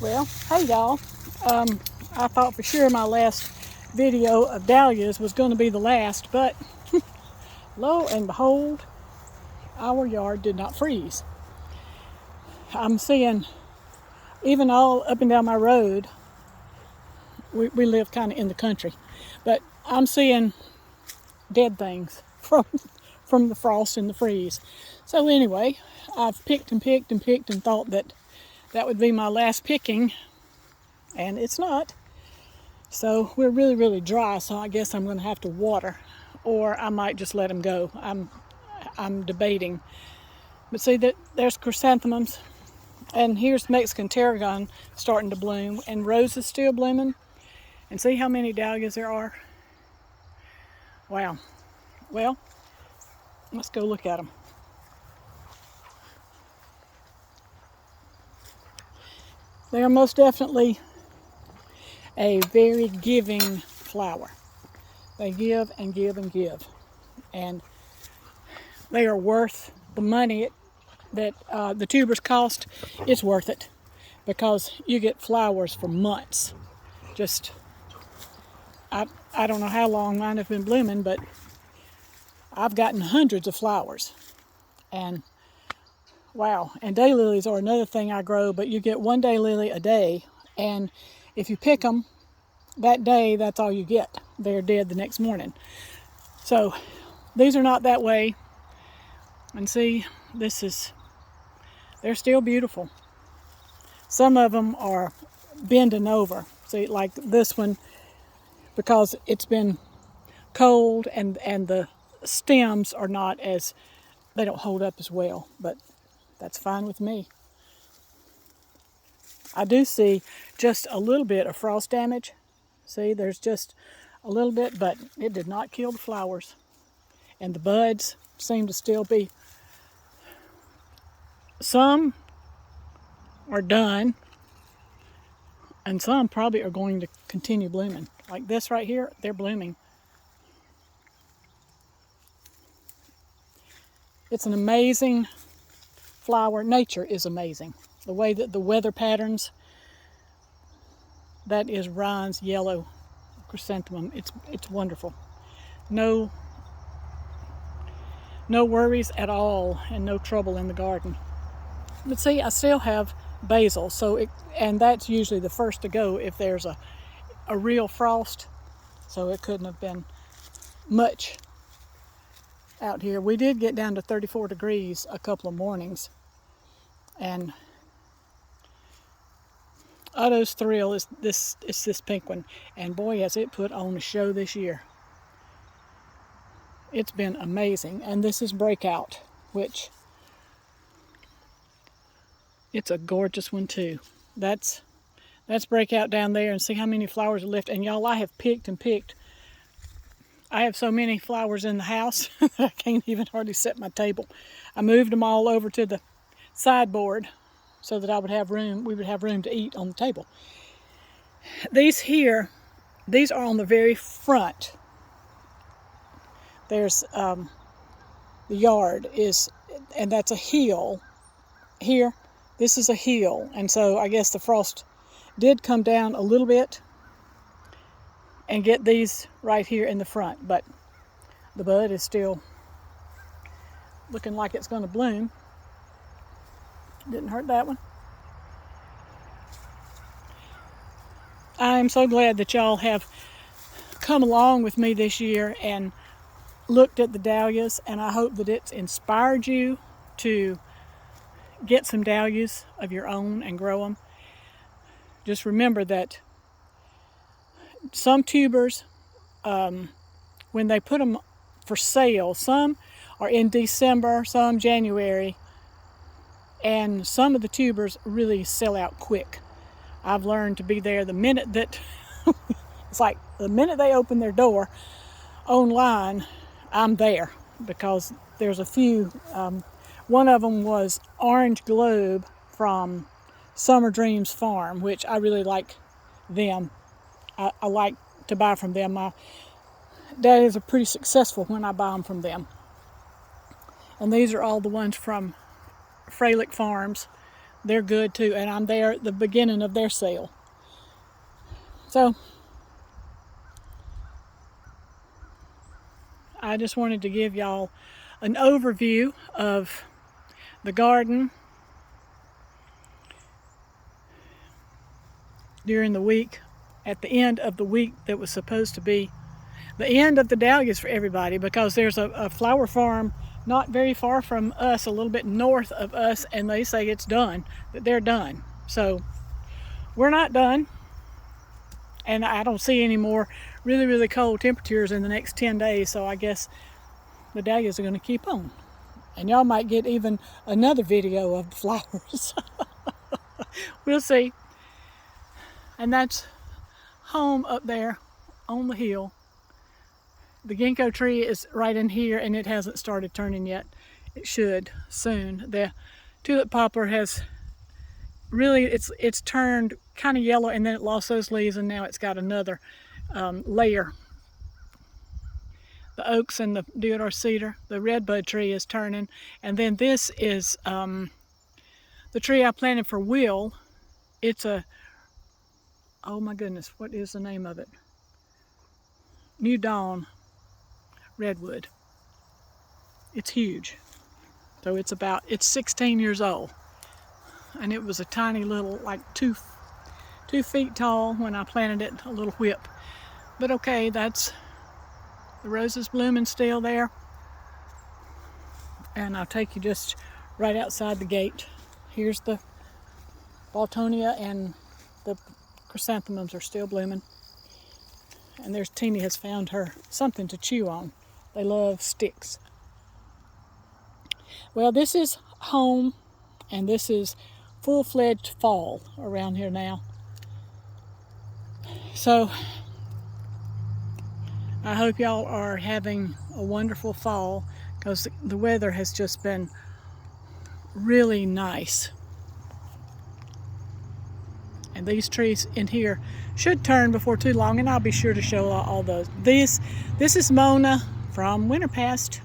Well, hey y'all. I thought for sure my last video of dahlias was going to be the last, but lo and behold, our yard did not freeze. I'm seeing, even all up and down my road, we live kind of in the country, but I'm seeing dead things from the frost and the freeze. So anyway, I've picked and picked and picked and thought that would be my last picking, and it's not. So we're really, really dry, so I guess I'm going to have to water, or I might just let them go. I'm debating. But see, there's chrysanthemums, and here's Mexican tarragon starting to bloom, and roses still blooming. And see how many dahlias there are? Wow. Well, let's go look at them. They are most definitely a very giving flower. They give and give and give. And they are worth the money that the tubers cost. It's worth it because you get flowers for months. Just, I don't know how long mine have been blooming, but I've gotten hundreds of flowers. And wow, and daylilies are another thing I grow, but you get one daylily a day, and if you pick them that day, that's all you get. They're dead the next morning. So these are not that way. And see, they're still beautiful. Some of them are bending over. See, like this one, because it's been cold and the stems are not as, they don't hold up as well, but that's fine with me. I do see just a little bit of frost damage. See, there's just a little bit, but it did not kill the flowers. And the buds seem to still be, some are done, and some probably are going to continue blooming. Like this right here, they're blooming. It's an amazing flower. Nature is amazing. The way that the weather patterns, that is Ryan's yellow chrysanthemum. It's wonderful. No worries at all, and no trouble in the garden. But see, I still have basil, and that's usually the first to go if there's a real frost. So it couldn't have been much out here. We did get down to 34 degrees a couple of mornings, and Otto's Thrill is this pink one, and boy has it put on a show this year. It's been amazing. And this is Breakout, which it's a gorgeous one too. That's Breakout down there, and see how many flowers are left. And y'all, I have picked and picked. I have so many flowers in the house that I can't even hardly set my table. I moved them all over to the sideboard so that we would have room to eat on the table. These are on the very front. There's the yard is, and that's a hill. Here, this is a hill, and so I guess the frost did come down a little bit and get these right here in the front, but the bud is still looking like it's going to bloom. Didn't hurt that one. I am so glad that y'all have come along with me this year and looked at the dahlias, and I hope that it's inspired you to get some dahlias of your own and grow them. Just remember that some tubers, when they put them for sale, some are in December, some January, and some of the tubers really sell out quick. I've learned to be there the minute that it's like the minute they open their door online, I'm there, because there's a few. One of them was Orange Globe from Summer Dreams Farm, which I really like them. I like to buy from them. My daddies are pretty successful when I buy them from them. And these are all the ones from Fralick Farms. they're good too, and I'm there at the beginning of their sale. So I just wanted to give y'all an overview of the garden during the week, at the end of the week that was supposed to be the end of the dahlias for everybody, because there's a flower farm not very far from us, a little bit north of us, and they say it's done, that they're done. So we're not done, and I don't see any more really, really cold temperatures in the next 10 days, so I guess the dahlias are going to keep on. And y'all might get even another video of the flowers. We'll see. And that's home up there on the hill. The ginkgo tree is right in here, and it hasn't started turning yet. It should soon. The tulip poplar has really, it's turned kind of yellow, and then it lost those leaves, and now it's got another layer. The oaks and the deodar cedar, the redbud tree is turning, and then this is the tree I planted for Will. It's a, oh my goodness, what is the name of it? New Dawn redwood. It's huge. So it's 16 years old. And it was a tiny little, like 2 feet tall when I planted it, a little whip. But okay, that's the roses blooming still there. And I'll take you just right outside the gate. Here's the Baltonia, and the chrysanthemums are still blooming. And there's Teeny has found her something to chew on. They love sticks. Well, this is home, and this is full-fledged fall around here now. So I hope y'all are having a wonderful fall, because the weather has just been really nice. And these trees in here should turn before too long, and I'll be sure to show all those. This is Mona from Winterpast.